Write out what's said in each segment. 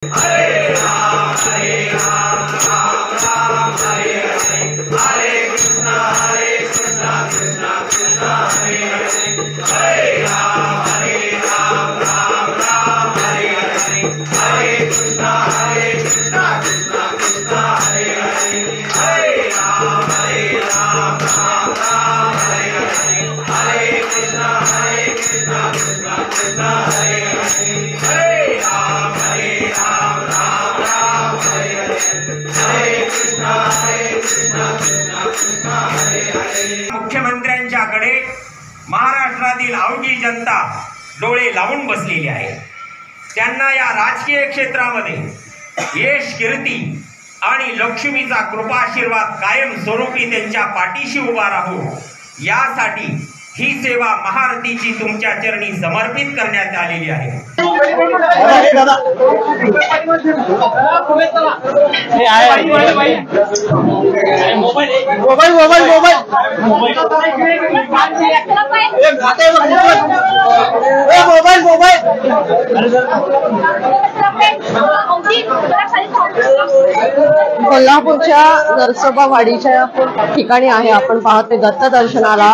हरे राम राम राम हरे हरे, हरे कृष्णा कृष्णा कृष्णा हरे हरे, हरे राम राम राम हरे हरे, हरे कृष्णा कृष्णा कृष्णा हरे हरे, हरे राम राम राम हरे हरे, हरे कृष्णा कृष्णा कृष्णा हरे हरे, हरे राम राम राम हरे हरे, हरे कृष्णा कृष्णा कृष्णा हरे हरे। मुख्यमंत्र्यांच्याकडे महाराष्ट्रातील अवघी जनता डोळे लावून बसलेली आहे। त्यांना या राजकीय क्षेत्रामध्ये यश, कीर्ती आणि लक्ष्मीचा कृपाशीर्वाद कायम स्वरूपी त्यांच्या पाठीशी उभा राहू, यासाठी ही सेवा महारथीची तुमच्या चरणी समर्पित करण्यात आलेली आहे। कोल्हापूरच्या नरसोबावाडीच्या ठिकाणी आहे आपण पाहतोय दत्त दर्शनाला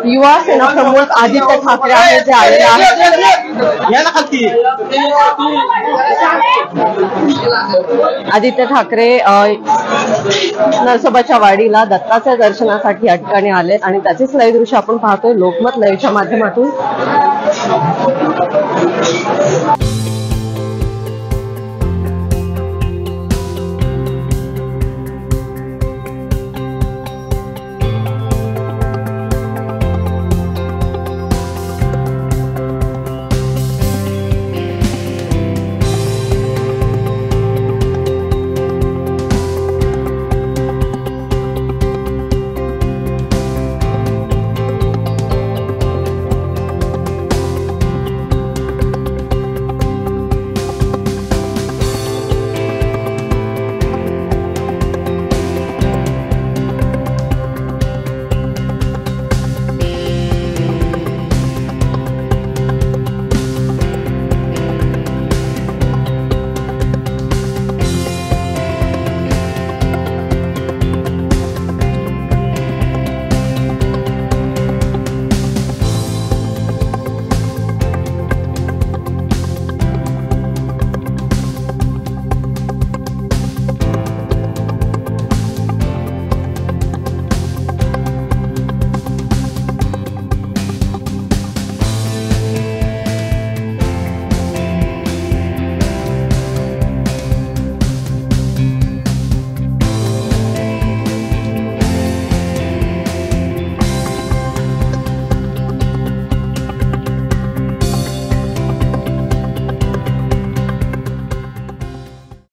युवा सेना प्रमुख आदित्य ठाकरे आहेत जे आलेले आहेत। आदित्य ठाकरे नरसोबाच्या वाडीला दत्ताच्या दर्शनासाठी या ठिकाणी आलेत आणि त्याचेच लाईव्ह दृश्य आपण पाहतोय लोकमत लाईव्हच्या माध्यमातून।